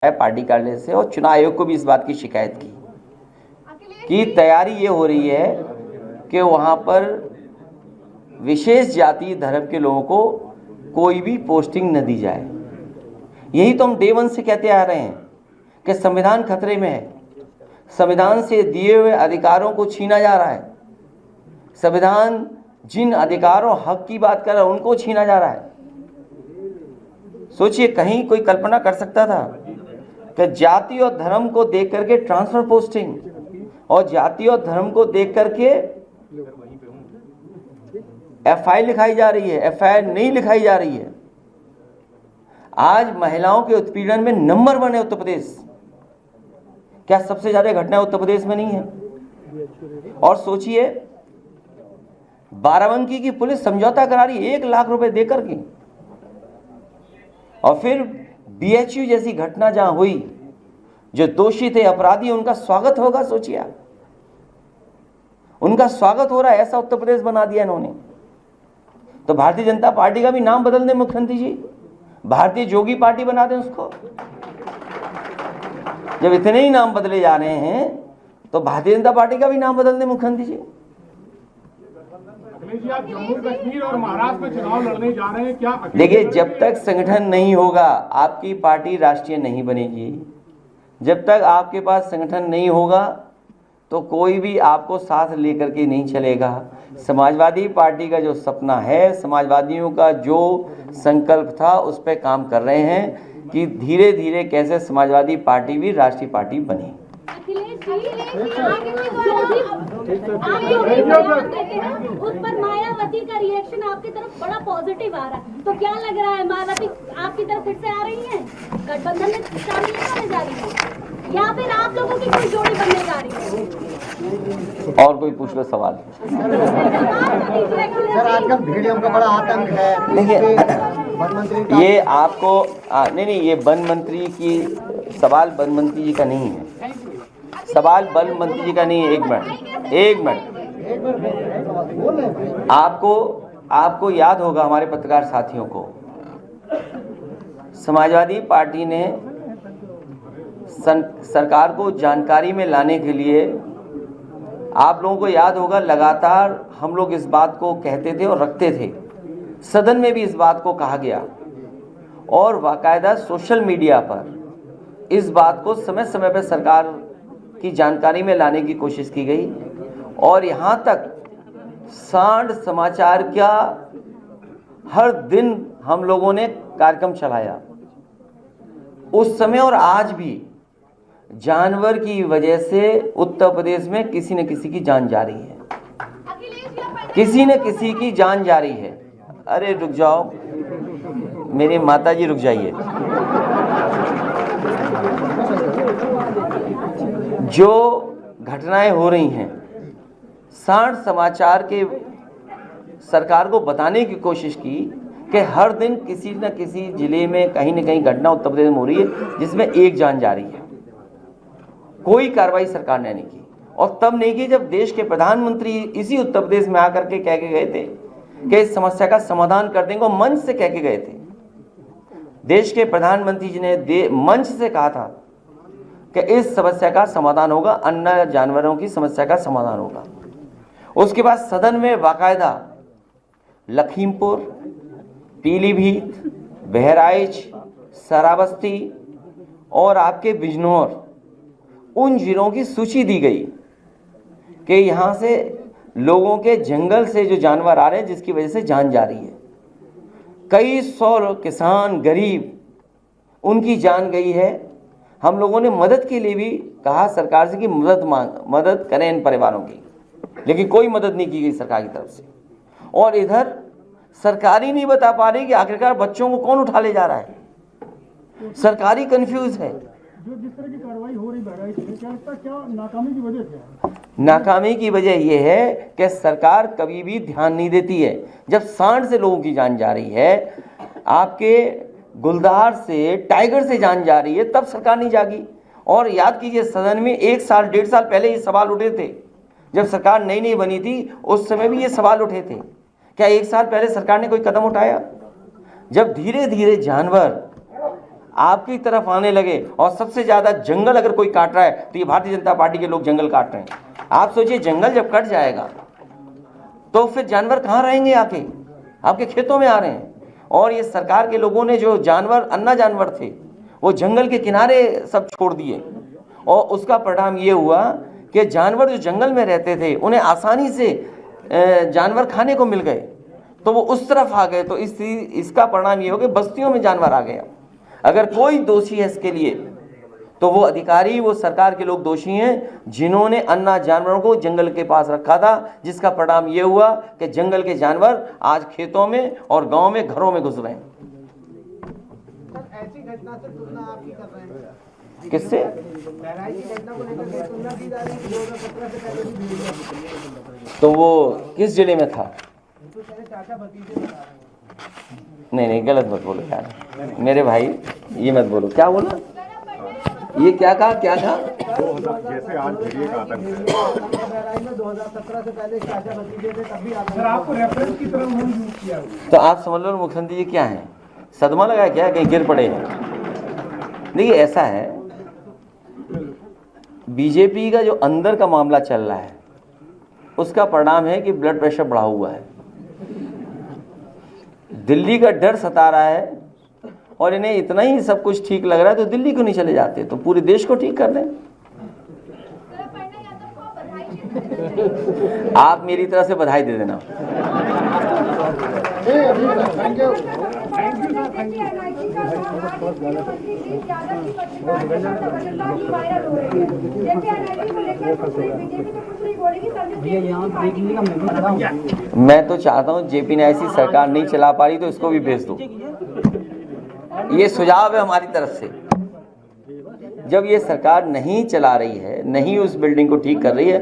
है पार्टी कार्यालय से और चुनाव आयोग को भी इस बात की शिकायत की कि तैयारी ये हो रही है कि वहाँ पर विशेष जाति धर्म के लोगों को कोई भी पोस्टिंग न दी जाए। यही तो हम डे वन से कहते आ रहे हैं कि संविधान खतरे में है, संविधान से दिए हुए अधिकारों को छीना जा रहा है, संविधान जिन अधिकारों हक की बात कर रहा है उनको छीना जा रहा है। सोचिए, कहीं कोई कल्पना कर सकता था कि जाति और धर्म को देख करके ट्रांसफर पोस्टिंग और जाति और धर्म को देख करके एफआईआर लिखाई जा रही है, एफआईआर नहीं लिखाई जा रही है। आज महिलाओं के उत्पीड़न में नंबर 1 है उत्तर प्रदेश। क्या सबसे ज्यादा घटनाएं उत्तर प्रदेश में नहीं है? और सोचिए, बाराबंकी की पुलिस समझौता करा रही है 1 लाख रुपए देकर के, और फिर बीएचयू जैसी घटना जहां हुई, जो दोषी थे, अपराधी, उनका स्वागत होगा। सोचिए आप, उनका स्वागत हो रहा है। ऐसा उत्तर प्रदेश बना दिया इन्होंने। तो भारतीय जनता पार्टी का भी नाम बदल दें मुख्यमंत्री जी, भारतीय जोगी पार्टी बना दें उसको। जब इतने ही नाम बदले जा रहे हैं तो भारतीय जनता पार्टी का भी नाम बदल दें मुख्यमंत्री जी। आप जम्मू कश्मीर और महाराष्ट्र में चुनाव लड़ने जा रहे हैं, क्या? देखिए, जब तक संगठन नहीं होगा आपकी पार्टी राष्ट्रीय नहीं बनेगी। जब तक आपके पास संगठन नहीं होगा तो कोई भी आपको साथ लेकर के नहीं चलेगा। समाजवादी पार्टी का जो सपना है, समाजवादियों का जो संकल्प था, उस पर काम कर रहे हैं कि धीरे धीरे कैसे समाजवादी पार्टी भी राष्ट्रीय पार्टी बने। उस पर मायावती का रिएक्शन आपकी तरफ बड़ा पॉजिटिव आ रहा है, तो क्या लग रहा है, मायावती आपकी तरफ फिर से आ रही है, गठबंधन में शामिल होने जा रही है, या फिर आप लोगों की कोई जोड़ी बनने जा रही है? और कोई पूछ लो सवाल। सर, आजकल भीड़ का बड़ा आतंक है। देखिए, ये आपको नहीं, ये वन मंत्री की सवाल वन मंत्री जी का नहीं है, सवाल वन मंत्री जी का नहीं है। एक मिनट, आपको याद होगा, हमारे पत्रकार साथियों को, समाजवादी पार्टी ने सरकार को जानकारी में लाने के लिए, आप लोगों को याद होगा, लगातार हम लोग इस बात को कहते थे और रखते थे। सदन में भी इस बात को कहा गया और बाकायदा सोशल मीडिया पर इस बात को समय समय पर सरकार की जानकारी में लाने की कोशिश की गई। और यहाँ तक सांड समाचार का हर दिन हम लोगों ने कार्यक्रम चलाया। उस समय और आज भी जानवर की वजह से उत्तर प्रदेश में किसी न किसी की जान जा रही है, किसी न किसी की जान जा रही है। अरे रुक जाओ मेरी माता जी, रुक जाइए। जो घटनाएं हो रही हैं, सांड समाचार के सरकार को बताने की कोशिश की कि हर दिन किसी न किसी जिले में कहीं न कहीं घटना उत्तर प्रदेश में हो रही है जिसमें एक जान जा रही है। कोई कार्रवाई सरकार ने नहीं की, और तब नहीं की जब देश के प्रधानमंत्री इसी उत्तर प्रदेश में आकर के कह के गए थे कि इस समस्या का समाधान कर देंगे। मंच से कह के गए थे, देश के प्रधानमंत्री जी ने मंच से कहा था कि इस समस्या का समाधान होगा, अन्य जानवरों की समस्या का समाधान होगा। उसके बाद सदन में बाकायदा लखीमपुर, पीलीभीत, बहराइच, श्रावस्ती और आपके बिजनौर, उन जिलों की सूची दी गई कि यहाँ से लोगों के जंगल से जो जानवर आ रहे हैं जिसकी वजह से जान जा रही है। कई 100 किसान, गरीब, उनकी जान गई है। हम लोगों ने मदद के लिए भी कहा सरकार से कि मदद करें इन परिवारों की, लेकिन कोई मदद नहीं की गई सरकार की तरफ से। और इधर सरकार ही नहीं बता पा रही कि आखिरकार बच्चों को कौन उठा ले जा रहा है। सरकारी कंफ्यूज है। जो जिस तरह की कार्रवाई हो रही बहराइच में, क्या नाकामी की वजह क्या है? नाकामी की वजह यह है कि सरकार कभी भी ध्यान नहीं देती है। जब सांड से लोगों की जान जा रही है, आपके गुलदार से, टाइगर से जान जा रही है, तब सरकार नहीं जागी। और याद कीजिए, सदन में 1 साल 1.5 साल पहले ये सवाल उठे थे, जब सरकार नई बनी थी, उस समय भी ये सवाल उठे थे। क्या 1 साल पहले सरकार ने कोई कदम उठाया? जब धीरे धीरे जानवर आपकी तरफ आने लगे और सबसे ज़्यादा जंगल अगर कोई काट रहा है तो ये भारतीय जनता पार्टी के लोग जंगल काट रहे हैं। आप सोचिए, जंगल जब कट जाएगा तो फिर जानवर कहाँ रहेंगे? आके आपके खेतों में आ रहे हैं। और ये सरकार के लोगों ने जो जानवर, अन्ना जानवर थे, वो जंगल के किनारे सब छोड़ दिए और उसका परिणाम ये हुआ कि जानवर जो जंगल में रहते थे उन्हें आसानी से जानवर खाने को मिल गए, तो वो उस तरफ आ गए। तो इसका परिणाम ये हो कि बस्तियों में जानवर आ गया। अगर कोई दोषी है इसके लिए तो वो अधिकारी, वो सरकार के लोग दोषी हैं जिन्होंने अन्ना जानवरों को जंगल के पास रखा था, जिसका परिणाम ये हुआ कि जंगल के जानवर आज खेतों में और गांव में, घरों में घुस रहे हैं। ऐसी घटना से तुलना आप ही कर रहे हैं? किससे? बहराइच की घटना को लेकर तुलना की जा रही है 2017 से पहले भी भीड़ है। तो वो किस जिले में था? तो सारे चाचा भतीजे बता रहे हैं। नहीं, गलत मत बोलो यार मेरे भाई, ये मत बोलो। क्या बोला? ये क्या कहा? जैसे आज भेड़िए का आतंक है। बहराइच में 2017 से पहले चाचा भतीजे थे, तब भी सर आपको रेफरेंस की तरह उन्होंने यूज किया हुआ। तो आप समझ लो मुख्यमंत्री जी क्या है, सदमा लगा क्या, कहीं गिर पड़े हैं? देखिए ऐसा है, बीजेपी का जो अंदर का मामला चल रहा है उसका परिणाम है कि ब्लड प्रेशर बढ़ा हुआ है। दिल्ली का डर सता रहा है और इन्हें इतना ही सब कुछ ठीक लग रहा है तो दिल्ली क्यों नहीं चले जाते, तो पूरे देश को ठीक कर दें। आप मेरी तरफ से बधाई दे देना। मैं तो चाहता हूँ JPNIC सरकार नहीं चला पा रही तो इसको भी भेज दो। ये सुझाव है हमारी तरफ से। जब ये सरकार नहीं चला रही है, नहीं उस बिल्डिंग को ठीक कर रही है,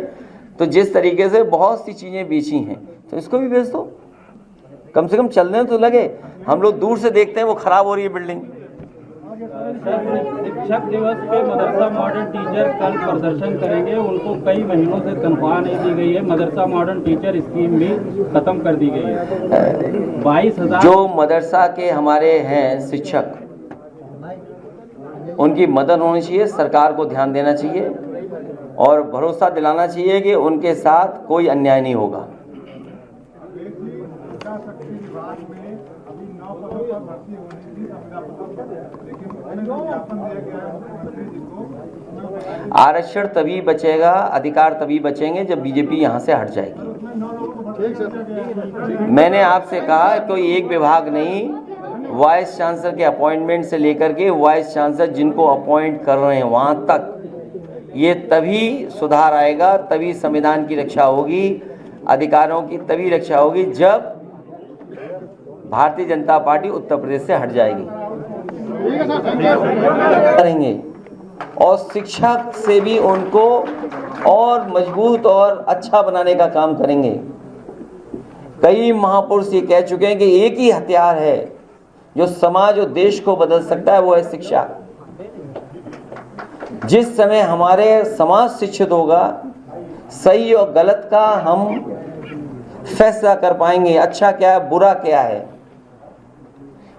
तो जिस तरीके से बहुत सी चीज़ें बेची हैं तो इसको भी भेज दो। कम से कम चलने तो लगे। हम लोग दूर से देखते हैं वो खराब हो रही है बिल्डिंग। शिक्षक दिवस पे मदरसा मॉडर्न टीचर कल प्रदर्शन करेंगे। उनको कई महीनों से तनख्वाह नहीं दी गई है। मदरसा मॉडर्न टीचर स्कीम भी खत्म कर दी गई है। 22,000 जो मदरसा के हमारे हैं शिक्षक, उनकी मदद होनी चाहिए, सरकार को ध्यान देना चाहिए और भरोसा दिलाना चाहिए कि उनके साथ कोई अन्याय नहीं होगा। आरक्षण तभी बचेगा, अधिकार तभी बचेंगे जब बीजेपी यहाँ से हट जाएगी। मैंने आपसे कहा कोई एक विभाग नहीं, वाइस चांसलर के अपॉइंटमेंट से लेकर के वाइस चांसलर जिनको अपॉइंट कर रहे हैं वहाँ तक, ये तभी सुधार आएगा, तभी संविधान की रक्षा होगी, अधिकारों की तभी रक्षा होगी जब भारतीय जनता पार्टी उत्तर प्रदेश से हट जाएगी। करेंगे और शिक्षा से भी उनको और मजबूत और अच्छा बनाने का काम करेंगे। कई महापुरुष ये कह चुके हैं कि एक ही हथियार है जो समाज और देश को बदल सकता है, वो है शिक्षा। जिस समय हमारे समाज शिक्षित होगा, सही और गलत का हम फैसला कर पाएंगे, अच्छा क्या है बुरा क्या है।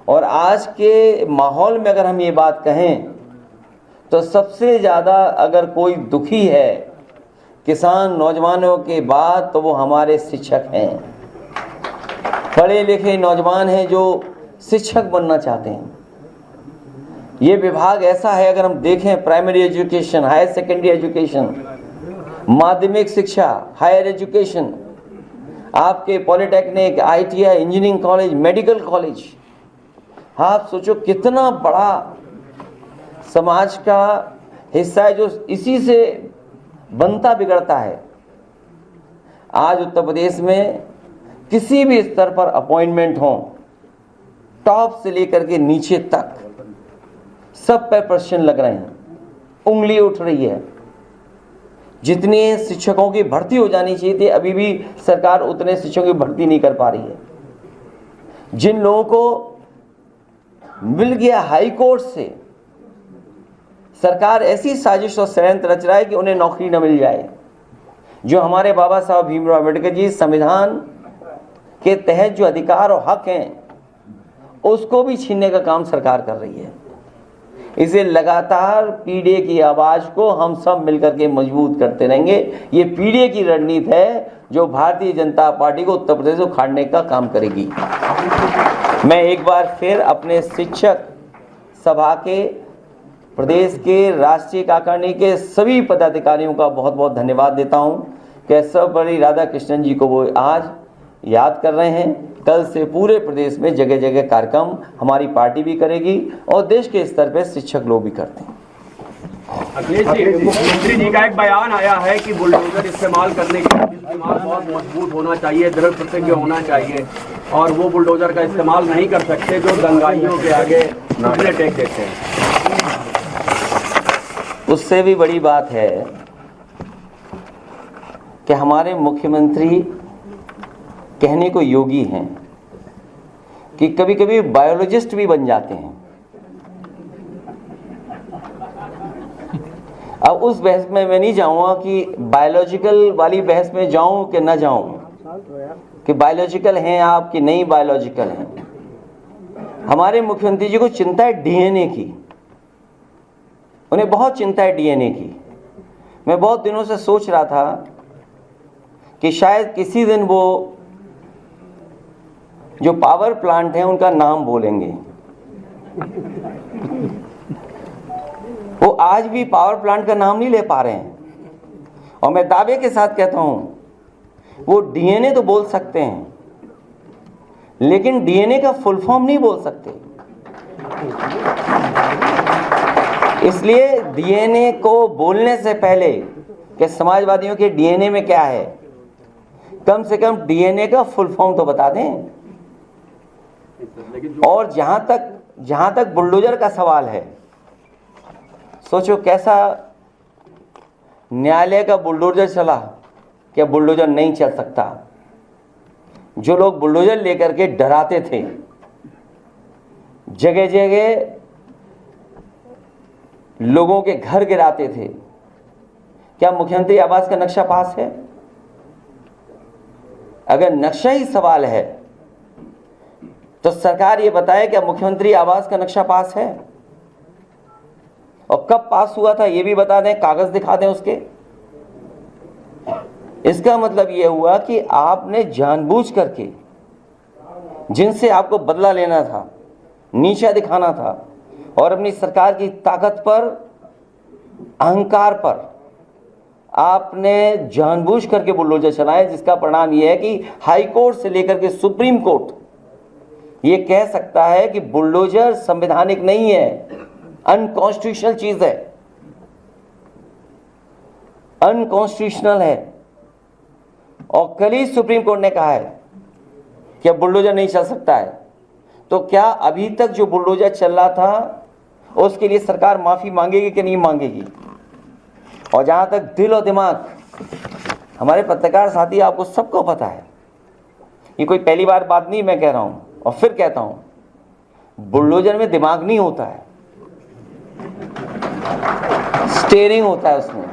और आज के माहौल में अगर हम ये बात कहें तो सबसे ज़्यादा अगर कोई दुखी है किसान नौजवानों के बाद तो वो हमारे शिक्षक हैं। पढ़े लिखे नौजवान हैं जो शिक्षक बनना चाहते हैं। ये विभाग ऐसा है, अगर हम देखें primary education, higher secondary education, माध्यमिक शिक्षा, हायर एजुकेशन, आपके polytechnic, ITI, engineering college, medical college, आप सोचो कितना बड़ा समाज का हिस्सा है जो इसी से बनता बिगड़ता है। आज उत्तर प्रदेश में किसी भी स्तर पर अपॉइंटमेंट हो, टॉप से लेकर के नीचे तक सब पर प्रश्न लग रहे हैं, उंगली उठ रही है। जितने शिक्षकों की भर्ती हो जानी चाहिए थी, अभी भी सरकार उतने शिक्षकों की भर्ती नहीं कर पा रही है। जिन लोगों को मिल गया हाई कोर्ट से, सरकार ऐसी साजिश और षड्यंत्र रच रहा है कि उन्हें नौकरी न मिल जाए। जो हमारे बाबा साहब भीमराव अम्बेडकर जी संविधान के तहत जो अधिकार और हक हैं उसको भी छीनने का काम सरकार कर रही है। इसे लगातार पीडीए की आवाज को हम सब मिलकर के मजबूत करते रहेंगे। ये पीडीए की रणनीति है जो भारतीय जनता पार्टी को उत्तर प्रदेश को उखाड़ने का काम करेगी। मैं एक बार फिर अपने शिक्षक सभा के प्रदेश के राष्ट्रीय कार्यकारिणी के सभी पदाधिकारियों का बहुत बहुत धन्यवाद देता हूं कि सर्वपल्ली राधाकृष्णन जी को वो आज याद कर रहे हैं। कल से पूरे प्रदेश में जगह जगह कार्यक्रम हमारी पार्टी भी करेगी और देश के स्तर पर शिक्षक लोग भी करते हैं। अखिलेश जी, मुख्यमंत्री जी का एक बयान आया है कि बुलडोजर इस्तेमाल करने के लिए दिमाग बहुत मजबूत होना चाहिए, दृढ़ प्रतिज्ञ होना चाहिए, और वो बुलडोजर का इस्तेमाल नहीं कर सकते जो दंगाइयों के आगे घुटने टेक देते हैं। उससे भी बड़ी बात है कि हमारे मुख्यमंत्री कहने को योगी हैं कि कभी कभी बायोलॉजिस्ट भी बन जाते हैं। अब उस बहस में मैं नहीं जाऊंगा कि बायोलॉजिकल वाली बहस में जाऊं कि ना जाऊं, कि बायोलॉजिकल हैं आप कि नहीं बायोलॉजिकल हैं। हमारे मुख्यमंत्री जी को चिंता है डीएनए की, उन्हें बहुत चिंता है डीएनए की। मैं बहुत दिनों से सोच रहा था कि शायद किसी दिन वो जो पावर प्लांट है उनका नाम बोलेंगे। वो आज भी पावर प्लांट का नाम नहीं ले पा रहे हैं, और मैं दावे के साथ कहता हूं वो डीएनए तो बोल सकते हैं लेकिन डीएनए का फुल फॉर्म नहीं बोल सकते। इसलिए डीएनए को बोलने से पहले कि समाजवादियों के डीएनए में क्या है, कम से कम डीएनए का फुल फॉर्म तो बता दें। और जहां तक बुलडोजर का सवाल है, सोचो कैसा न्यायालय का बुलडोजर चला, क्या बुलडोजर नहीं चल सकता। जो लोग बुलडोजर लेकर के डराते थे, जगह जगह लोगों के घर गिराते थे, क्या मुख्यमंत्री आवास का नक्शा पास है? अगर नक्शा ही सवाल है तो सरकार ये बताए क्या मुख्यमंत्री आवास का नक्शा पास है, और कब पास हुआ था ये भी बता दें, कागज दिखा दें उसके। इसका मतलब ये हुआ कि आपने जानबूझ करके जिनसे आपको बदला लेना था, नीचा दिखाना था, और अपनी सरकार की ताकत पर, अहंकार पर आपने जानबूझ करके बुलडोजर चलाए, जिसका परिणाम यह है कि हाई कोर्ट से लेकर के सुप्रीम कोर्ट ये कह सकता है कि बुलडोजर संवैधानिक नहीं है, अनकॉन्स्टिट्यूशनल चीज है, अनकॉन्स्टिट्यूशनल है। और कल ही सुप्रीम कोर्ट ने कहा है कि अब बुलडोजर नहीं चल सकता है। तो क्या अभी तक जो बुलडोजर चल रहा था उसके लिए सरकार माफी मांगेगी कि नहीं मांगेगी? और जहां तक दिल और दिमाग, हमारे पत्रकार साथी आपको सबको पता है, ये कोई पहली बार बात नहीं मैं कह रहा हूं, और फिर कहता हूं, बुलडोजर में दिमाग नहीं होता है, स्टीयरिंग होता है उसमें।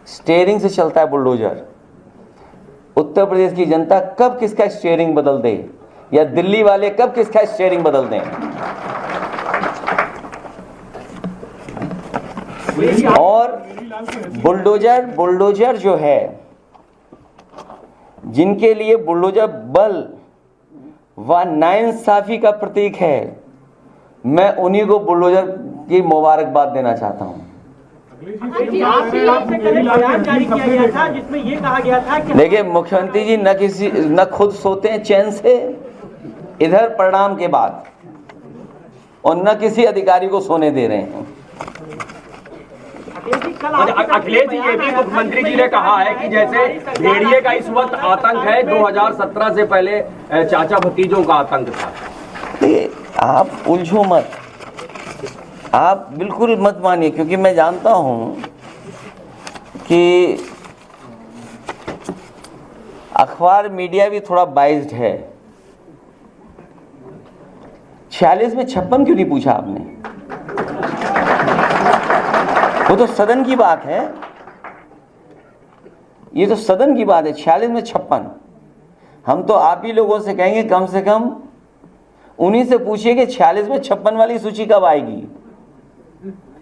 स्टीयरिंग से चलता है बुलडोजर। उत्तर प्रदेश की जनता कब किसका स्टीयरिंग बदल दे, या दिल्ली वाले कब किसका स्टीयरिंग बदल दें। और बुलडोजर जो है, जिनके लिए बुलडोजर बल व नाइंसाफी का प्रतीक है, मैं उन्हीं को बुलडोजर की मुबारकबाद देना चाहता हूं। देखिए मुख्यमंत्री जी न खुद सोते हैं चैन से इधर परिणाम के बाद, और न किसी अधिकारी को सोने दे रहे हैं। अखिलेश जी, ये भी मुख्यमंत्री जी ने कहा है कि जैसे भेड़िए का इस वक्त आतंक है, 2017 से पहले चाचा भतीजों का आतंक था। आप उलझो मत, आप बिल्कुल मत मानिए, क्योंकि मैं जानता हूं कि अखबार मीडिया भी थोड़ा बाइज्ड है। 46 में 56 क्यों नहीं पूछा आपने? वो तो सदन की बात है, ये तो सदन की बात है। 46 में 56 हम तो आप ही लोगों से कहेंगे कम से कम उन्हीं से पूछिए कि 46 में 56 वाली सूची कब आएगी,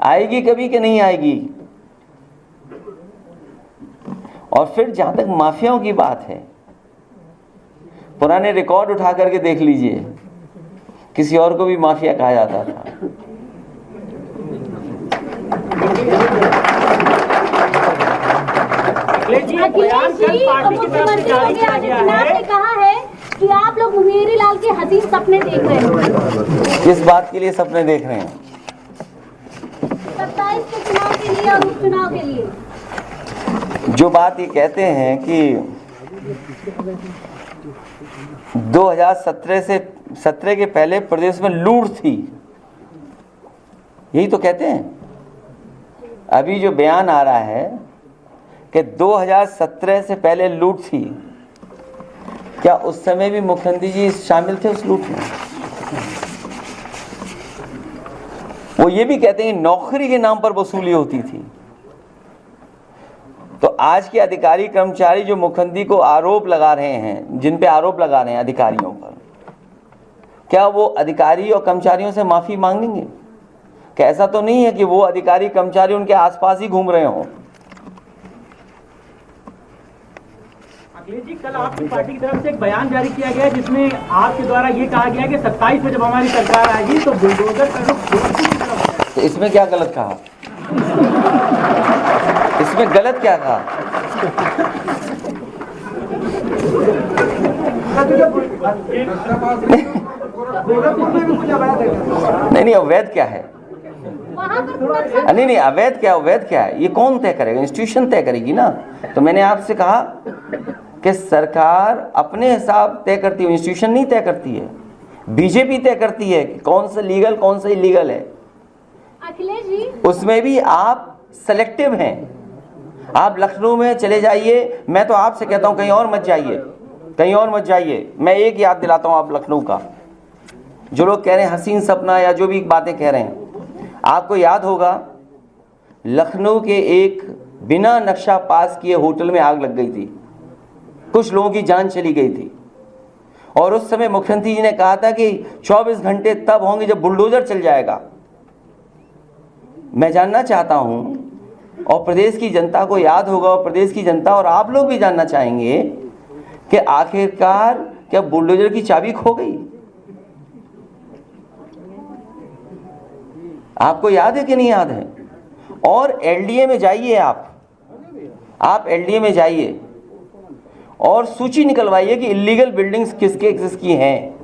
आएगी कभी कि नहीं आएगी। और फिर जहां तक माफियाओं की बात है, पुराने रिकॉर्ड उठा करके देख लीजिए, किसी और को भी माफिया कहा जाता था। अखिलेश जी, मुख्यमंत्री योगी आदित्यनाथ ने कहा है कि आप लोग मुंगेरी लाल के हसीन सपने देख रहे हैं। किस बात के लिए सपने देख रहे हैं? 27 के चुनाव के लिए और उपचुनाव के लिए। जो बात ये कहते हैं कि 2017 के पहले प्रदेश में लूट थी, यही तो कहते हैं। अभी जो बयान आ रहा है कि 2017 से पहले लूट थी, क्या उस समय भी मुख्यमंत्री जी शामिल थे उस लूट में? वो ये भी कहते हैं कि नौकरी के नाम पर वसूली होती थी। तो आज के अधिकारी कर्मचारी जो मुख्यमंत्री को आरोप लगा रहे हैं, जिन पे आरोप लगा रहे हैं अधिकारियों पर, क्या वो अधिकारी और कर्मचारियों से माफी मांगेंगे? क्या ऐसा तो नहीं है कि वो अधिकारी कर्मचारी उनके आसपास ही घूम रहे हों? अखिलेश जी, कल आपकी पार्टी की तरफ से एक बयान जारी किया गया जिसमें आपके द्वारा ये कहा गया कि 27 में जब हमारी सरकार आएगी तो बुलडोजर का रुख गोरखपुर की तरफ है। तो इसमें क्या गलत कहा? इसमें गलत क्या कहा? नहीं, अवैध क्या है? नहीं, अवैध क्या, अवैध क्या है? ये कौन तय करेगा? इंस्टीट्यूशन तय करेगी ना। तो मैंने आपसे कहा कि सरकार अपने हिसाब तय करती है, इंस्टीट्यूशन नहीं तय करती है। बीजेपी तय करती है कि कौन सा लीगल कौन सा इलीगल है। अखिलेश जी, उसमें भी आप सेलेक्टिव हैं। आप लखनऊ में चले जाइए, मैं तो आपसे कहता हूं कहीं और मत जाइए, कहीं और मत जाइए। मैं एक याद दिलाता हूं आप लखनऊ का, जो लोग कह रहे हैं हसीन सपना या जो भी बातें कह रहे हैं, आपको याद होगा लखनऊ के एक बिना नक्शा पास किए होटल में आग लग गई थी, कुछ लोगों की जान चली गई थी। और उस समय मुख्यमंत्री जी ने कहा था कि 24 घंटे तब होंगे जब बुलडोजर चल जाएगा। मैं जानना चाहता हूं, और प्रदेश की जनता को याद होगा, और प्रदेश की जनता और आप लोग भी जानना चाहेंगे कि आखिरकार क्या बुलडोजर की चाबी खो गई? आपको याद है कि नहीं याद है? और एलडीए में जाइए, आप एलडीए में जाइए और सूची निकलवाइए कि इलीगल बिल्डिंग्स किसकी हैं।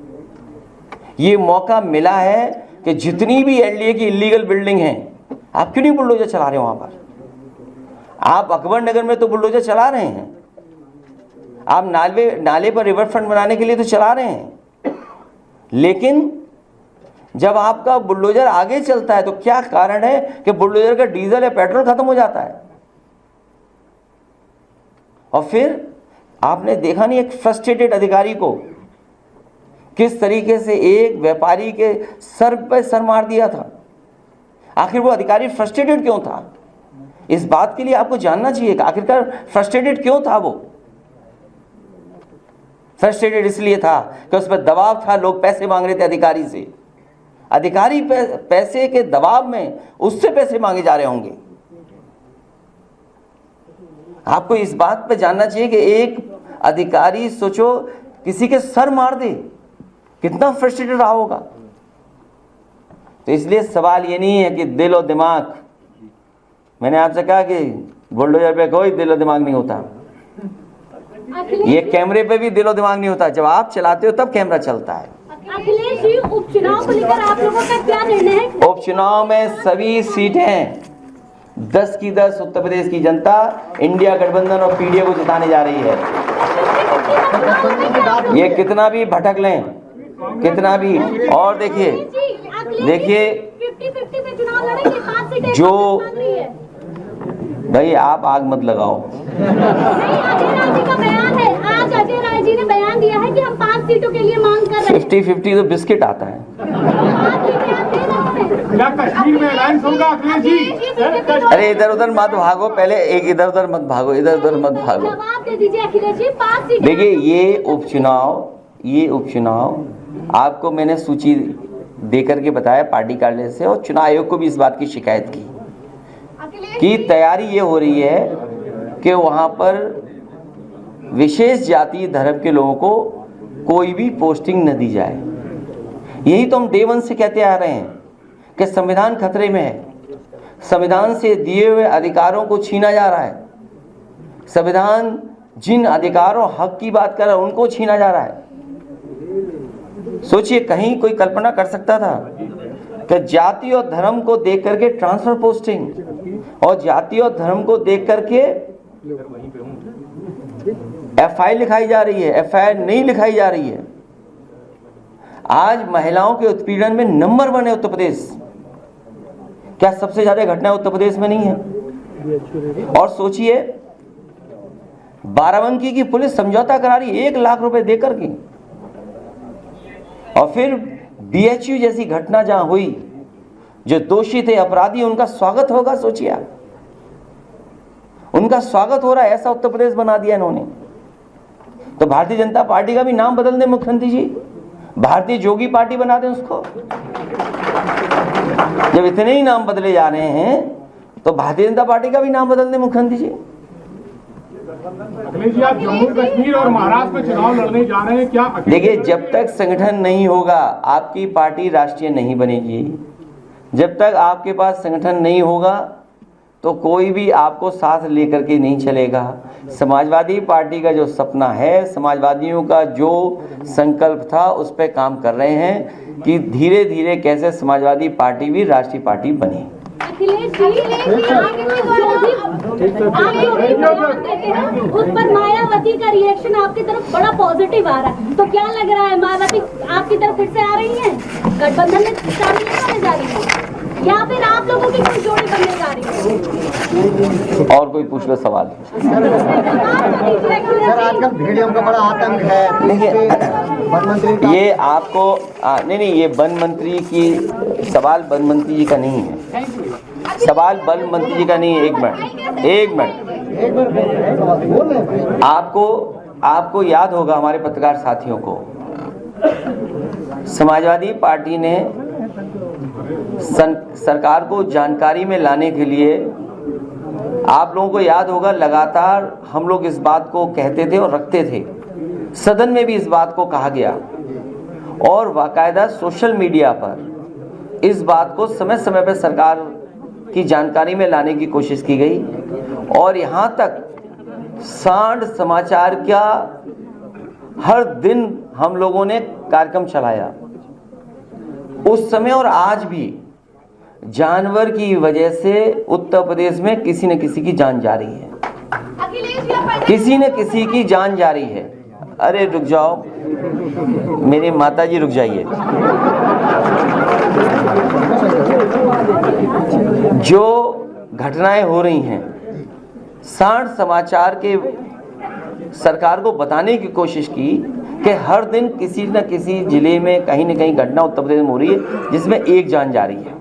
ये मौका मिला है कि जितनी भी एलडीए की इलीगल बिल्डिंग हैं, आप क्यों नहीं बुलडोजर चला रहे हो वहां पर? आप अकबर नगर में तो बुलडोजर चला रहे हैं, आप नाले पर रिवर फ्रंट बनाने के लिए तो चला रहे हैं, लेकिन जब आपका बुलडोजर आगे चलता है तो क्या कारण है कि बुलडोजर का डीजल या पेट्रोल खत्म हो जाता है? और फिर आपने देखा नहीं एक फ्रस्ट्रेटेड अधिकारी को किस तरीके से एक व्यापारी के सर पे सर मार दिया था। आखिर वो अधिकारी फ्रस्ट्रेटेड क्यों था? इस बात के लिए आपको जानना चाहिए कि आखिरकार फ्रस्ट्रेटेड क्यों था वो। फ्रस्ट्रेटेड इसलिए था कि उस पर दबाव था, लोग पैसे मांग रहे थे अधिकारी से, अधिकारी पैसे के दबाव में उससे पैसे मांगे जा रहे होंगे। आपको इस बात पे जानना चाहिए कि एक अधिकारी सोचो किसी के सर मार दे, कितना फ्रस्ट्रेटेड रहा होगा। तो इसलिए सवाल ये नहीं है कि दिल और दिमाग, मैंने आपसे कहा कि बुलडोजर पे कोई दिल और दिमाग नहीं होता, ये कैमरे पे भी दिल और दिमाग नहीं होता, जब आप चलाते हो तब कैमरा चलता है। अखिलेश जी, उपचुनाव को लेकर आप लोगों का क्या निर्णय है? उपचुनाव में सभी सीटें 10 की 10 उत्तर प्रदेश की जनता इंडिया गठबंधन और पीडीए को जिताने जा रही है। ये कितना भी भटक लें, कितना भी, और देखिए 50-50 में चुनाव लड़ेंगे, 5 सीटें जो मांग रही है। भाई आप आग मत लगाओ। नहीं, अजय राय जी का बयान है, आज अजय राय जी ने बयान दिया है कि हम 5 सीटों के लिए मांग कर रहे हैं। 50-50 तो बिस्किट आता है। क्या कश्मीर में अलायंस होगा अखिलेश जी? अरे इधर उधर मत भागो, पहले एक इधर उधर मत भागो, इधर उधर मत भागो। जवाब दे दीजिए अखिलेश जी, 5 सीटें। देखिए ये उपचुनाव आपको मैंने सूची दे करके बताया पार्टी कार्यालय से, और चुनाव आयोग को भी इस बात की शिकायत की कि तैयारी ये हो रही है कि वहाँ पर विशेष जाति धर्म के लोगों को कोई भी पोस्टिंग न दी जाए। यही तो हम डे वन से कहते आ रहे हैं कि संविधान खतरे में है, संविधान से दिए हुए अधिकारों को छीना जा रहा है, संविधान जिन अधिकारों हक की बात कर रहा है उनको छीना जा रहा है। सोचिए, कहीं कोई कल्पना कर सकता था कि जाति और धर्म को देख करके ट्रांसफर पोस्टिंग और जाति और धर्म को देख करके एफआईआर लिखाई जा रही है, एफआईआर नहीं लिखाई जा रही है। आज महिलाओं के उत्पीड़न में नंबर 1 है उत्तर प्रदेश। क्या सबसे ज्यादा घटनाएं उत्तर प्रदेश में नहीं है? और सोचिए, बाराबंकी की पुलिस समझौता करा रही 1 लाख रुपए देकर के, और फिर बीएचयू जैसी घटना जहां हुई, जो दोषी थे, अपराधी, उनका स्वागत होगा। सोचिए आप, उनका स्वागत हो रहा है, ऐसा उत्तर प्रदेश बना दिया इन्होंने। तो भारतीय जनता पार्टी का भी नाम बदल दें मुख्यमंत्री जी, भारतीय जोगी पार्टी बना दें उसको। जब इतने ही नाम बदले जा रहे हैं तो भारतीय जनता पार्टी का भी नाम बदल दें मुख्यमंत्री जी। अखिलेश जी, आप जम्मू कश्मीर और महाराष्ट्र में चुनाव लड़ने जा रहे हैं, क्या? देखिए, जब तक संगठन नहीं होगा आपकी पार्टी राष्ट्रीय नहीं बनेगी। जब तक आपके पास संगठन नहीं होगा तो कोई भी आपको साथ लेकर के नहीं चलेगा। समाजवादी पार्टी का जो सपना है, समाजवादियों का जो संकल्प था, उस पर काम कर रहे हैं कि धीरे धीरे कैसे समाजवादी पार्टी भी राष्ट्रीय पार्टी बने। अखिलेश जी, उस पर मायावती का रिएक्शन आपकी तरफ बड़ा पॉजिटिव आ रहा है, तो क्या लग रहा है मायावती आपकी तरफ फिर से आ रही है? गठबंधन में शामिल होने जा रही है या फिर आप लोगों की कोई जोड़ी बनने जा रही है? और कोई पूछ लो सवाल। सर, आजकल वीडियो का बड़ा आतंक है। देखिए, वन मंत्री का ये आपको नहीं, ये वन मंत्री की सवाल वन मंत्री जी का नहीं है, सवाल वन मंत्री जी का नहीं है। एक मिनट, आपको याद होगा, हमारे पत्रकार साथियों को, समाजवादी पार्टी ने सरकार को जानकारी में लाने के लिए, आप लोगों को याद होगा, लगातार हम लोग इस बात को कहते थे और रखते थे, सदन में भी इस बात को कहा गया और बाकायदा सोशल मीडिया पर इस बात को समय समय पर सरकार की जानकारी में लाने की कोशिश की गई। और यहाँ तक सांड समाचार का हर दिन हम लोगों ने कार्यक्रम चलाया। उस समय और आज भी जानवर की वजह से उत्तर प्रदेश में किसी न किसी की जान जा रही है, किसी न किसी की जान जा रही है। अरे रुक जाओ मेरे माता जी, रुक जाइए। जो घटनाएं हो रही हैं, सांड समाचार के सरकार को बताने की कोशिश की कि हर दिन किसी न किसी जिले में कहीं न कहीं घटना उत्तर प्रदेश में हो रही है जिसमें एक जान जा रही है।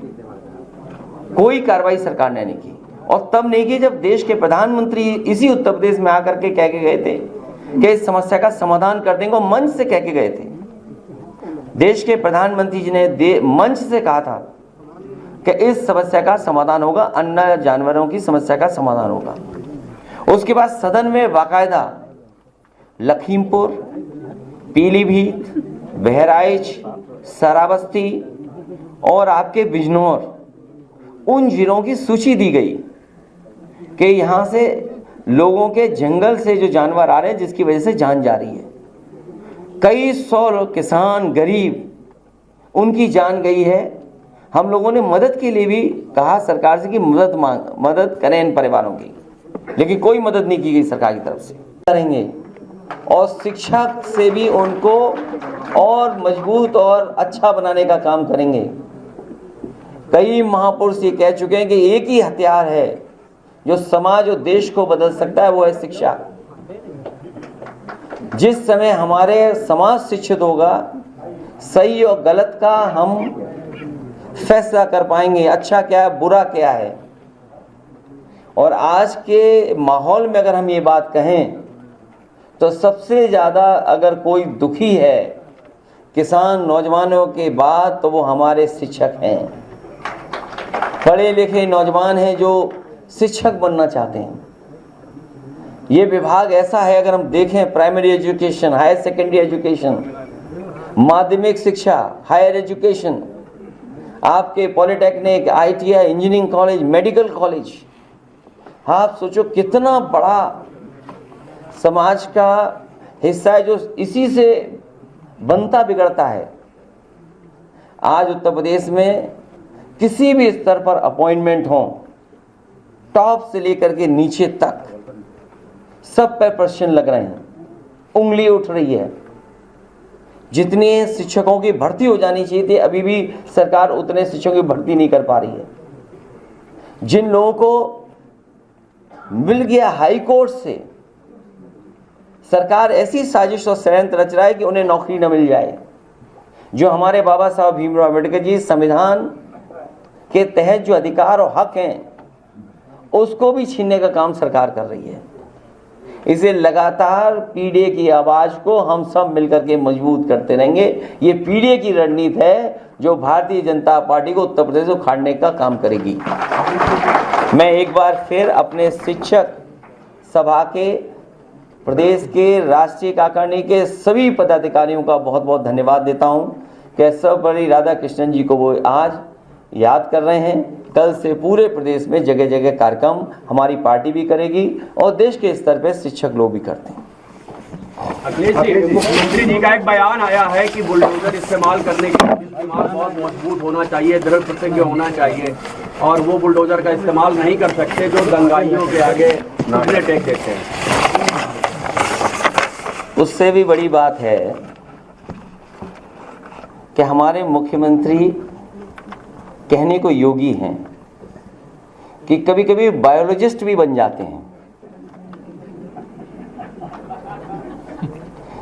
कोई कार्रवाई सरकार ने नहीं की, और तब नहीं की जब देश के प्रधानमंत्री इसी उत्तर प्रदेश में आकर के कह के गए थे कि इस समस्या का समाधान कर देंगे, मंच से कह के गए थे। देश के प्रधानमंत्री जी ने मंच से कहा था कि इस समस्या का समाधान होगा, अन्य जानवरों की समस्या का समाधान होगा। उसके बाद सदन में बाकायदा लखीमपुर, पीलीभीत, बहराइच, श्रावस्ती और आपके बिजनौर, उन जिलों की सूची दी गई कि यहाँ से लोगों के जंगल से जो जानवर आ रहे हैं जिसकी वजह से जान जा रही है। कई सौ किसान, गरीब, उनकी जान गई है। हम लोगों ने मदद के लिए भी कहा सरकार से कि मदद करें इन परिवारों की, लेकिन कोई मदद नहीं की गई सरकार की तरफ से। करेंगे और शिक्षा से भी उनको और मजबूत और अच्छा बनाने का काम करेंगे। कई महापुरुष ये कह चुके हैं कि एक ही हथियार है जो समाज और देश को बदल सकता है, वो है शिक्षा। जिस समय हमारे समाज शिक्षित होगा, सही और गलत का हम फैसला कर पाएंगे, अच्छा क्या है, बुरा क्या है। और आज के माहौल में अगर हम ये बात कहें तो सबसे ज़्यादा अगर कोई दुखी है किसान नौजवानों के बाद तो वो हमारे शिक्षक हैं। पढ़े लिखे नौजवान हैं जो शिक्षक बनना चाहते हैं। ये विभाग ऐसा है, अगर हम देखें primary education, higher secondary education, माध्यमिक शिक्षा, हायर एजुकेशन, आपके polytechnic, ITI, engineering college, medical college, आप सोचो कितना बड़ा समाज का हिस्सा है जो इसी से बनता बिगड़ता है। आज उत्तर प्रदेश में किसी भी स्तर पर अपॉइंटमेंट हो, टॉप से लेकर के नीचे तक सब पर प्रश्न लग रहे हैं, उंगली उठ रही है। जितने शिक्षकों की भर्ती हो जानी चाहिए थी, अभी भी सरकार उतने शिक्षकों की भर्ती नहीं कर पा रही है। जिन लोगों को मिल गया हाई कोर्ट से, सरकार ऐसी साजिश और षड्यंत्र रच रहा है कि उन्हें नौकरी न मिल जाए। जो हमारे बाबा साहब भीमराव अम्बेडकर जी संविधान के तहत जो अधिकार और हक हैं, उसको भी छीनने का काम सरकार कर रही है। इसे लगातार पीडीए की आवाज को हम सब मिलकर के मजबूत करते रहेंगे। ये पीडीए की रणनीति है जो भारतीय जनता पार्टी को उत्तर प्रदेश को उखाड़ने का काम करेगी। मैं एक बार फिर अपने शिक्षक सभा के, प्रदेश के राष्ट्रीय कार्यकारिणी के सभी पदाधिकारियों का बहुत बहुत धन्यवाद देता हूं कि सर्वपल्ली राधाकृष्णन जी को वो आज याद कर रहे हैं। कल से पूरे प्रदेश में जगह जगह कार्यक्रम हमारी पार्टी भी करेगी और देश के स्तर पर शिक्षक लोग भी करते हैं। अखिलेश जी, मुख्यमंत्री जी का एक बयान आया है कि बुलडोजर इस्तेमाल करने के लिए इस्तेमाल बहुत मजबूत होना चाहिए, दृढ़ प्रतिज्ञ होना चाहिए, और वो बुलडोजर का इस्तेमाल नहीं कर सकते जो दंगाइयों के आगे घुटने टेक देते हैं। उससे भी बड़ी बात है कि हमारे मुख्यमंत्री कहने को योगी हैं कि कभी कभी बायोलॉजिस्ट भी बन जाते हैं।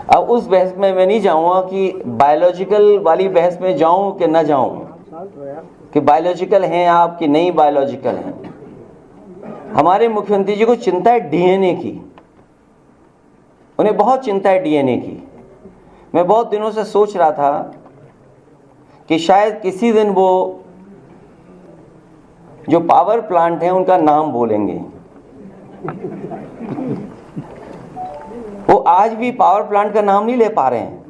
अब उस बहस में मैं नहीं जाऊंगा कि बायोलॉजिकल वाली बहस में जाऊं कि ना जाऊं, कि बायोलॉजिकल हैं आप कि नहीं बायोलॉजिकल हैं। हमारे मुख्यमंत्री जी को चिंता है डीएनए की, उन्हें बहुत चिंता है डीएनए की। मैं बहुत दिनों से सोच रहा था कि शायद किसी दिन वो जो पावर प्लांट है उनका नाम बोलेंगे। वो आज भी पावर प्लांट का नाम नहीं ले पा रहे हैं,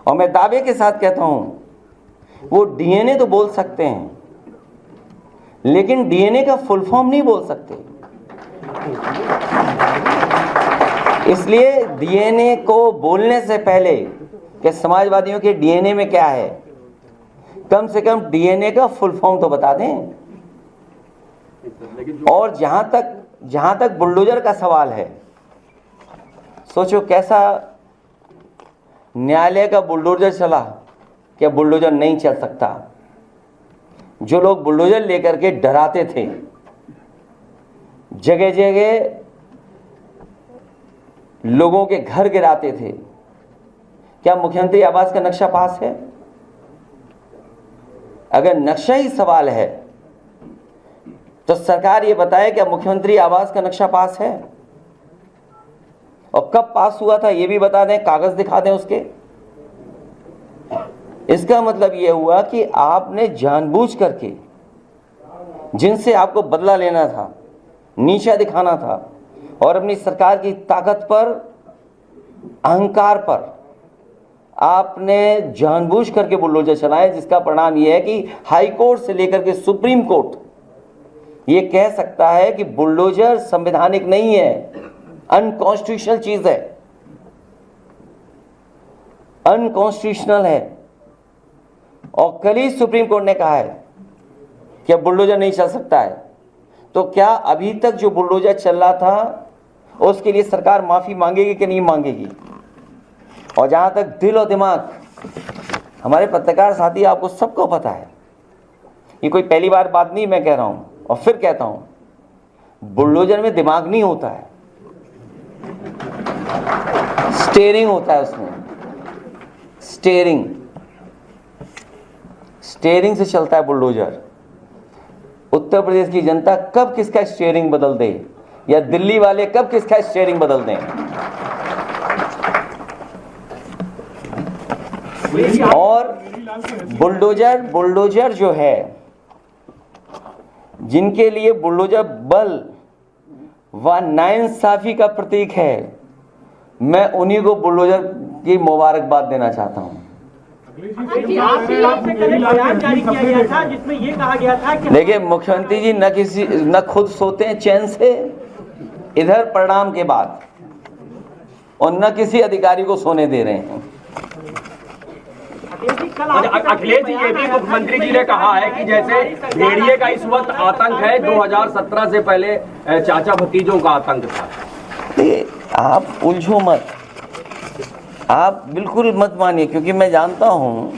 और मैं दावे के साथ कहता हूं वो डीएनए तो बोल सकते हैं, लेकिन डीएनए का फुल फॉर्म नहीं बोल सकते। इसलिए डीएनए को बोलने से पहले कि समाजवादियों के डीएनए में क्या है, कम से कम डीएनए का फुल फॉर्म तो बता दें। और जहां तक बुलडोजर का सवाल है, सोचो कैसा न्यायालय का बुलडोजर चला, क्या बुलडोजर नहीं चल सकता। जो लोग बुलडोजर लेकर के डराते थे, जगह जगह लोगों के घर गिराते थे, क्या मुख्यमंत्री आवास का नक्शा पास है? अगर नक्शा ही सवाल है तो सरकार ये बताए क्या मुख्यमंत्री आवास का नक्शा पास है, और कब पास हुआ था ये भी बता दें, कागज दिखा दें उसके। इसका मतलब ये हुआ कि आपने जानबूझ करके जिनसे आपको बदला लेना था, नीचा दिखाना था, और अपनी सरकार की ताकत पर, अहंकार पर आपने जानबूझ करके बुलडोजर चलाए, जिसका परिणाम यह है कि हाई कोर्ट से लेकर के सुप्रीम कोर्ट ये कह सकता है कि बुलडोजर संवैधानिक नहीं है, अनकॉन्स्टिट्यूशनल चीज है, अनकॉन्स्टिट्यूशनल है। और कल ही सुप्रीम कोर्ट ने कहा है कि अब बुलडोजर नहीं चल सकता है। तो क्या अभी तक जो बुलडोजर चल रहा था उसके लिए सरकार माफी मांगेगी कि नहीं मांगेगी? और जहां तक दिल और दिमाग, हमारे पत्रकार साथी आपको सबको पता है, ये कोई पहली बार बात नहीं मैं कह रहा हूं, और फिर कहता हूं, बुलडोजर में दिमाग नहीं होता है, स्टीयरिंग होता है उसमें, स्टीयरिंग से चलता है बुलडोजर। उत्तर प्रदेश की जनता कब किसका स्टीयरिंग बदल दे, या दिल्ली वाले कब किसका स्टीयरिंग बदल दें। और बुलडोजर जो है, जिनके लिए बुलडोजर बल व नाइंसाफी का प्रतीक है, मैं उन्हीं को बुलडोजर की मुबारकबाद देना चाहता हूं। आपसे कल एक बयान जारी किया गया था जिसमें ये कहा गया था कि देखिए, मुख्यमंत्री जी न खुद सोते हैं चैन से इधर परिणाम के बाद, और न किसी अधिकारी को सोने दे रहे हैं। अखिलेश जी, ये भी मुख्यमंत्री जी ने कहा है कि जैसे भेड़िए का इस वक्त आतंक है, 2017 से पहले चाचा भतीजों का आतंक था। आप उलझो मत, आप बिल्कुल मत मानिए, क्योंकि मैं जानता हूं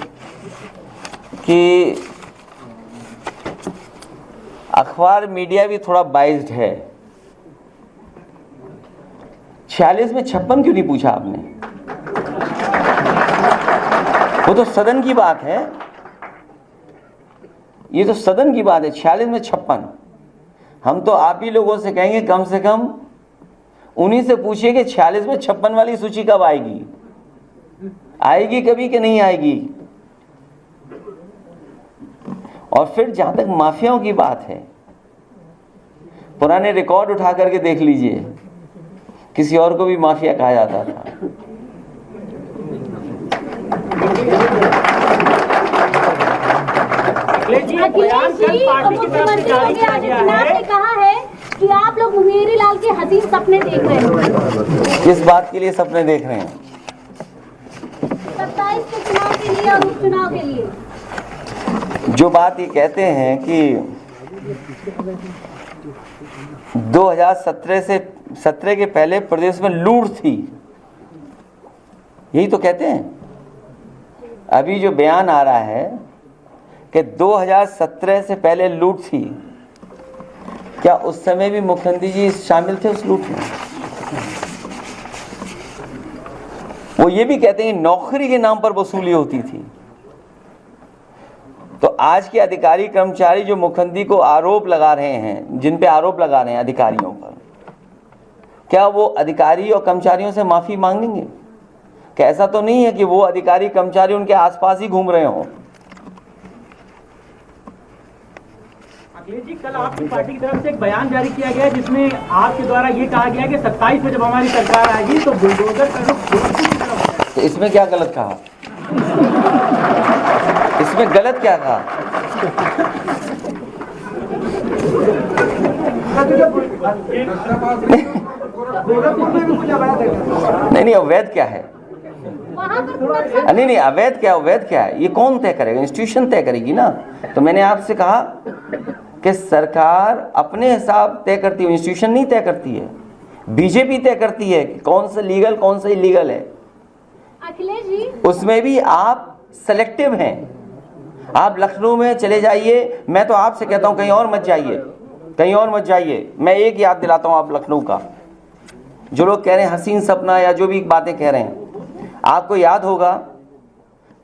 कि अखबार मीडिया भी थोड़ा बाइज्ड है। 46 में 56 क्यों नहीं पूछा आपने? वो तो सदन की बात है, ये तो सदन की बात है। 46 में 56, हम तो आप ही लोगों से कहेंगे कम से कम उन्हीं से पूछिए कि 46 में 56 वाली सूची कब आएगी, आएगी कभी कि नहीं आएगी। और फिर जहां तक माफियाओं की बात है, पुराने रिकॉर्ड उठा करके देख लीजिए, किसी और को भी माफिया कहा जाता था। कहा है कि आप लोग मुंगेरी लाल के हसीन सपने देख रहे हैं। किस बात के लिए सपने देख रहे हैं? 27 के चुनाव के लिए और उपचुनाव के लिए। जो बात ये कहते हैं कि 2017 के पहले प्रदेश में लूट थी, यही तो कहते हैं। अभी जो बयान आ रहा है कि 2017 से पहले लूट थी, क्या उस समय भी मुख्यमंत्री जी शामिल थे उस लूट में? वो ये भी कहते हैं कि नौकरी के नाम पर वसूली होती थी। तो आज के अधिकारी कर्मचारी जो मुख्यमंत्री को आरोप लगा रहे हैं, जिन पे आरोप लगा रहे हैं अधिकारियों पर, क्या वो अधिकारी और कर्मचारियों से माफी मांगेंगे? क्या ऐसा तो नहीं है कि वो अधिकारी कर्मचारी उनके आसपास ही घूम रहे हों? अखिलेश जी, कल आपकी पार्टी की तरफ से एक बयान जारी किया गया जिसमें आपके द्वारा ये कहा गया कि 27 में जब हमारी सरकार आएगी तो बुलडोजर का रुख गोरखपुर की तरफ होगा। तो इसमें क्या गलत कहा? इसमें गलत क्या कहा? नहीं, अवैध क्या है? नहीं, अवैध क्या है? ये कौन तय करेगा? इंस्टीट्यूशन तय करेगी ना। तो मैंने आपसे कहा कि सरकार अपने हिसाब तय करती है, इंस्टीट्यूशन नहीं तय करती है। बीजेपी तय करती है कि कौन सा लीगल कौन सा इलीगल है। अखिलेश जी, उसमें भी आप सेलेक्टिव हैं। आप लखनऊ में चले जाइए, मैं तो आपसे कहता हूं कहीं और मत जाइए, कहीं और मत जाइए। मैं एक याद दिलाता हूं आप लखनऊ का, जो लोग कह रहे हैं हसीन सपना या जो भी बातें कह रहे हैं, आपको याद होगा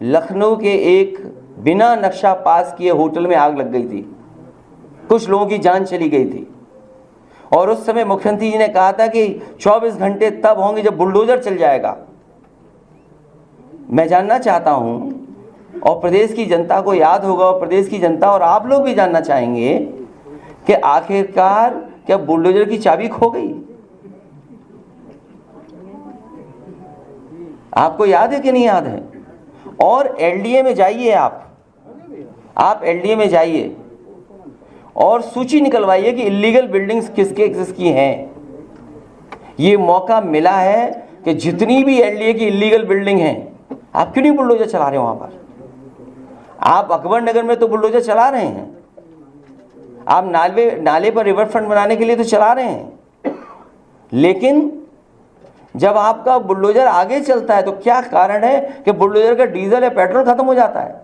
लखनऊ के एक बिना नक्शा पास किए होटल में आग लग गई थी, कुछ लोगों की जान चली गई थी। और उस समय मुख्यमंत्री जी ने कहा था कि 24 घंटे तब होंगे जब बुलडोजर चल जाएगा। मैं जानना चाहता हूं, और प्रदेश की जनता को याद होगा, और प्रदेश की जनता और आप लोग भी जानना चाहेंगे कि आखिरकार क्या बुलडोजर की चाबी खो गई? आपको याद है कि नहीं याद है? और एलडीए में जाइए, आप एलडीए में जाइए और सूची निकलवाइए कि इलीगल बिल्डिंग्स किसकी हैं। ये मौका मिला है कि जितनी भी एलडीए की इलीगल बिल्डिंग हैं, आप क्यों नहीं बुलडोजर चला रहे हो वहां पर? आप अकबर नगर में तो बुलडोजर चला रहे हैं, आप नाले पर रिवर फ्रंट बनाने के लिए तो चला रहे हैं, लेकिन जब आपका बुलडोजर आगे चलता है तो क्या कारण है कि बुलडोजर का डीजल या पेट्रोल खत्म हो जाता है?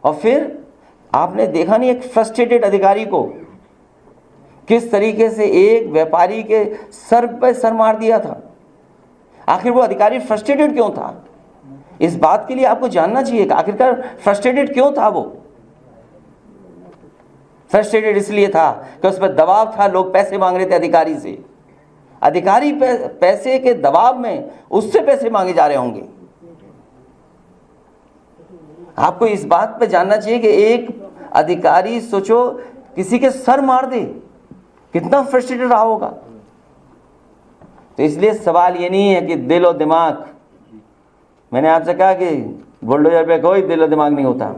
और फिर आपने देखा नहीं एक फ्रस्ट्रेटेड अधिकारी को किस तरीके से एक व्यापारी के सर पे सर मार दिया था। आखिर वो अधिकारी फ्रस्ट्रेटेड क्यों था? इस बात के लिए आपको जानना चाहिए कि आखिरकार फ्रस्ट्रेटेड क्यों था वो। फ्रस्ट्रेटेड इसलिए था कि उस पर दबाव था, लोग पैसे मांग रहे थे अधिकारी से, अधिकारी पैसे के दबाव में उससे पैसे मांगे जा रहे होंगे। आपको इस बात पे जानना चाहिए कि एक अधिकारी सोचो किसी के सर मार दे, कितना फ्रस्ट्रेटेड रहा होगा। तो इसलिए सवाल ये नहीं है कि दिल और दिमाग, मैंने आपसे कहा कि बुलडोजर पे कोई दिल और दिमाग नहीं होता,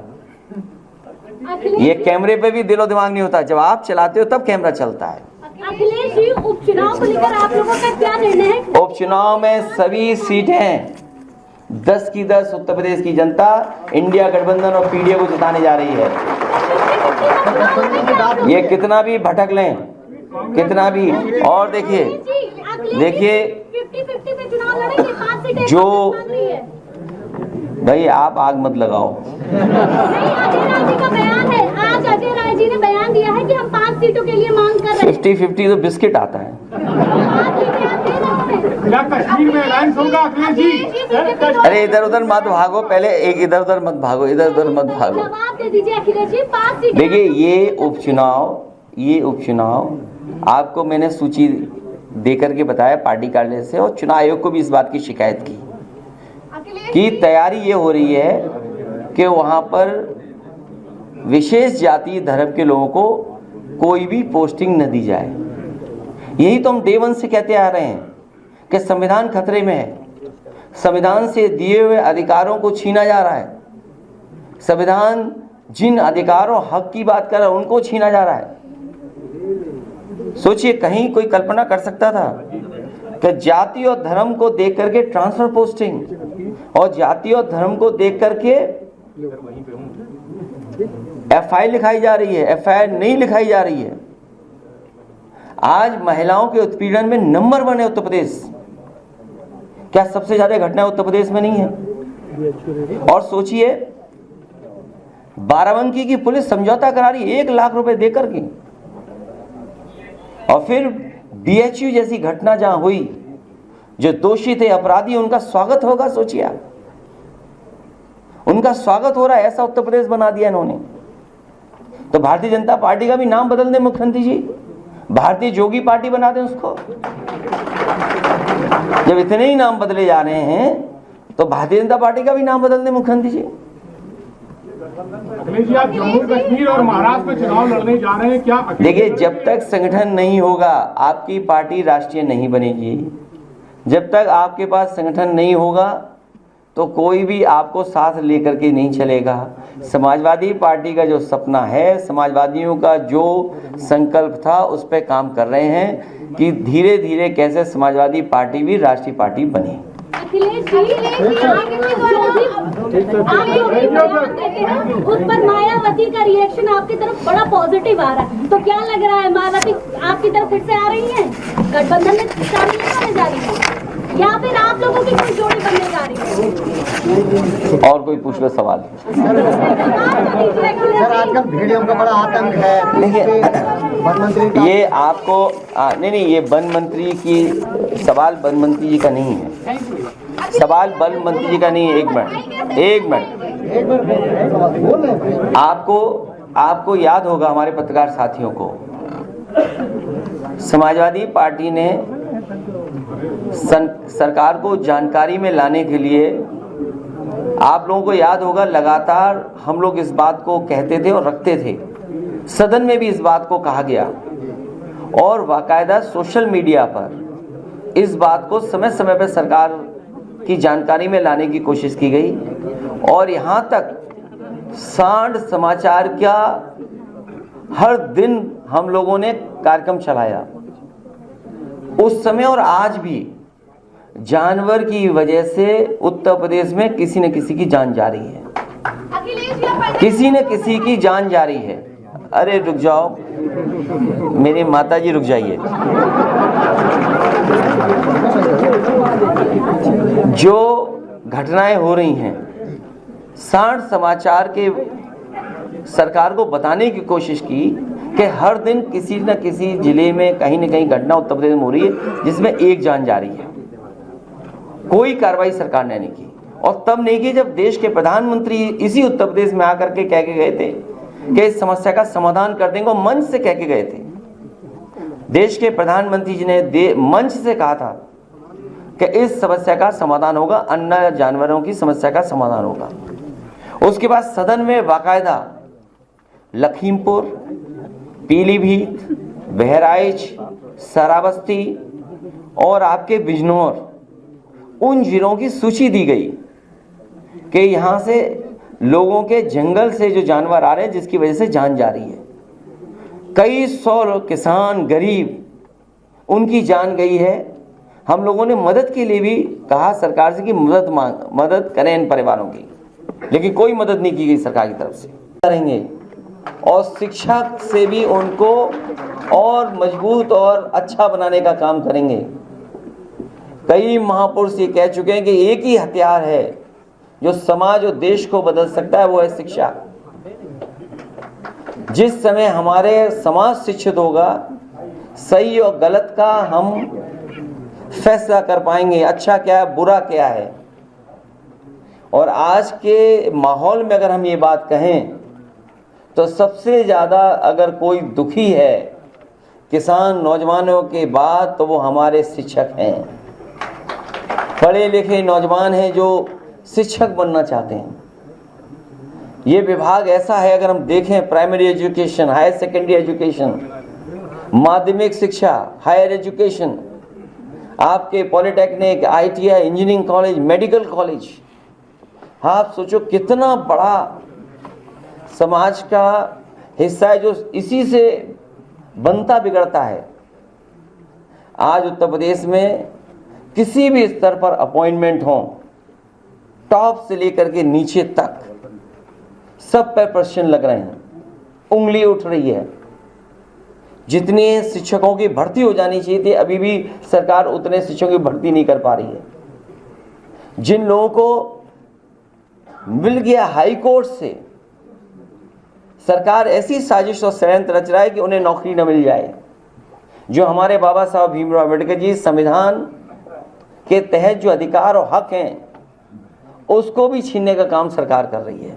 ये कैमरे पे भी दिल और दिमाग नहीं होता, जब आप चलाते हो तब कैमरा चलता है। अखिलेश जी, उपचुनाव को लेकर आप लोगों का क्या निर्णय है? उपचुनाव में सभी सीटें 10 की 10 उत्तर प्रदेश की जनता इंडिया गठबंधन और पीडीए को जिताने जा रही है। ये कितना भी भटक लें, कितना भी, और देखिए 50-50 पे चुनाव लड़ेंगे, 5 सीटें जो मांग रही है। भाई आप आग मत लगाओ। नहीं, अजय राय जी का बयान है, आज अजय राय जी ने बयान दिया है कि हम 5 सीटों के लिए मांग कर रहे हैं। 50-50 तो बिस्किट आता है। 5 सीटें आप दे रहे हैं। क्या कश्मीर में अलायंस होगा अखिलेश जी? अरे इधर उधर मत भागो, पहले एक इधर उधर मत भागो, इधर उधर मत भागो। जवाब दे दीजिए अखिलेश जी, 5 सीटें। देखिए ये उपचुनाव आपको मैंने सूची देकर के बताया पार्टी कार्यालय से, और चुनाव आयोग को भी इस बात की शिकायत की कि तैयारी ये हो रही है कि वहाँ पर विशेष जाति धर्म के लोगों को कोई भी पोस्टिंग न दी जाए। यही तो हम डे 1 से कहते आ रहे हैं कि संविधान खतरे में है, संविधान से दिए हुए अधिकारों को छीना जा रहा है, संविधान जिन अधिकारों हक की बात कर रहा है उनको छीना जा रहा है। सोचिए, कहीं कोई कल्पना कर सकता था कि जाति और धर्म को देख करके ट्रांसफर पोस्टिंग, और जाति और धर्म को देख करके एफआईआर लिखाई जा रही है, एफआईआर नहीं लिखाई जा रही है। आज महिलाओं के उत्पीड़न में नंबर 1 है उत्तर प्रदेश। क्या सबसे ज्यादा घटनाएं उत्तर प्रदेश में नहीं है? और सोचिए, बाराबंकी की पुलिस समझौता करा रही है 1 लाख रुपए देकर के, और फिर बीएचयू जैसी घटना जहां हुई, जो दोषी थे, अपराधी, उनका स्वागत होगा। सोचिए आप, उनका स्वागत हो रहा है, ऐसा उत्तर प्रदेश बना दिया इन्होंने। तो भारतीय जनता पार्टी का भी नाम बदल दें मुख्यमंत्री जी, भारतीय जोगी पार्टी बना दें उसको। जब इतने ही नाम बदले जा रहे हैं तो भारतीय जनता पार्टी का भी नाम बदल दें मुख्यमंत्री जी। अखिलेश जी, आप जम्मू कश्मीर और महाराष्ट्र में चुनाव लड़ने जा रहे हैं, क्या? देखिए, जब तक संगठन नहीं होगा आपकी पार्टी राष्ट्रीय नहीं बनेगी। जब तक आपके पास संगठन नहीं होगा तो कोई भी आपको साथ लेकर के नहीं चलेगा। समाजवादी पार्टी का जो सपना है, समाजवादियों का जो संकल्प था, उस पर काम कर रहे हैं कि धीरे धीरे कैसे समाजवादी पार्टी भी राष्ट्रीय पार्टी बने। अखिलेश जी, उस पर मायावती का रिएक्शन आपकी तरफ बड़ा पॉजिटिव आ रहा है, तो क्या लग रहा है मायावती आपकी तरफ फिर से आ रही है, गठबंधन में शामिल होने जा रही है, या फिर आप लोगों की कोई जोड़ी बनने जा रही है? और कोई पूछ लो सवाल। सर, आजकल भेड़ियों का बड़ा आतंक है। देखिए, वन मंत्री का ये आपको नहीं, ये वन मंत्री की सवाल वन मंत्री जी का नहीं है, सवाल वन मंत्री जी का नहीं है। एक मिनट, आपको याद होगा हमारे पत्रकार साथियों को, समाजवादी पार्टी ने सरकार को जानकारी में लाने के लिए, आप लोगों को याद होगा, लगातार हम लोग इस बात को कहते थे और रखते थे, सदन में भी इस बात को कहा गया, और बाकायदा सोशल मीडिया पर इस बात को समय समय पर सरकार की जानकारी में लाने की कोशिश की गई, और यहाँ तक सांड समाचार का हर दिन हम लोगों ने कार्यक्रम चलाया। उस समय और आज भी जानवर की वजह से उत्तर प्रदेश में किसी न किसी की जान जा रही है, किसी न किसी की जान जा रही है। अरे रुक जाओ मेरी माता जी, रुक जाइए। जो घटनाएं हो रही हैं, सांड समाचार के सरकार को बताने की कोशिश की कि हर दिन किसी न किसी जिले में कहीं न कहीं घटना उत्तर प्रदेश में हो रही है जिसमें एक जान जा रही है। कोई कार्रवाई सरकार ने नहीं की, और तब नहीं की जब देश के प्रधानमंत्री इसी उत्तर प्रदेश में आकर के कह के गए थे कि इस समस्या का समाधान कर देंगे, और मंच से कह के गए थे। देश के प्रधानमंत्री जी ने मंच से कहा था कि इस समस्या का समाधान होगा, अन्य जानवरों की समस्या का समाधान होगा। उसके बाद सदन में बाकायदा लखीमपुर, पीलीभीत, बहराइच, श्रावस्ती और आपके बिजनौर, उन जिलों की सूची दी गई कि यहाँ से लोगों के जंगल से जो जानवर आ रहे हैं जिसकी वजह से जान जा रही है। कई सौ किसान गरीब, उनकी जान गई है। हम लोगों ने मदद के लिए भी कहा सरकार से कि मदद करें इन परिवारों की, लेकिन कोई मदद नहीं की गई सरकार की तरफ से। करेंगे और शिक्षा से भी उनको और मजबूत और अच्छा बनाने का काम करेंगे। कई महापुरुष ये कह चुके हैं कि एक ही हथियार है जो समाज और देश को बदल सकता है, वो है शिक्षा। जिस समय हमारे समाज शिक्षित होगा, सही और गलत का हम फैसला कर पाएंगे, अच्छा क्या है बुरा क्या है। और आज के माहौल में अगर हम ये बात कहें तो सबसे ज़्यादा अगर कोई दुखी है किसान नौजवानों के बाद तो वो हमारे शिक्षक हैं। पढ़े लिखे नौजवान हैं जो शिक्षक बनना चाहते हैं। ये विभाग ऐसा है, अगर हम देखें primary education, higher secondary education, माध्यमिक शिक्षा, हायर एजुकेशन, आपके polytechnic, ITI, engineering college, medical college, आप सोचो कितना बड़ा समाज का हिस्सा है जो इसी से बनता बिगड़ता है। आज उत्तर प्रदेश में किसी भी स्तर पर अपॉइंटमेंट हो, टॉप से लेकर के नीचे तक सब पर प्रश्न लग रहे हैं, उंगली उठ रही है। जितने शिक्षकों की भर्ती हो जानी चाहिए थी, अभी भी सरकार उतने शिक्षकों की भर्ती नहीं कर पा रही है। जिन लोगों को मिल गया हाई कोर्ट से, सरकार ऐसी साजिश और षड्यंत्र रच रहा है कि उन्हें नौकरी न मिल जाए। जो हमारे बाबा साहब भीमराव अम्बेडकर जी संविधान के तहत जो अधिकार और हक हैं, उसको भी छीनने का काम सरकार कर रही है।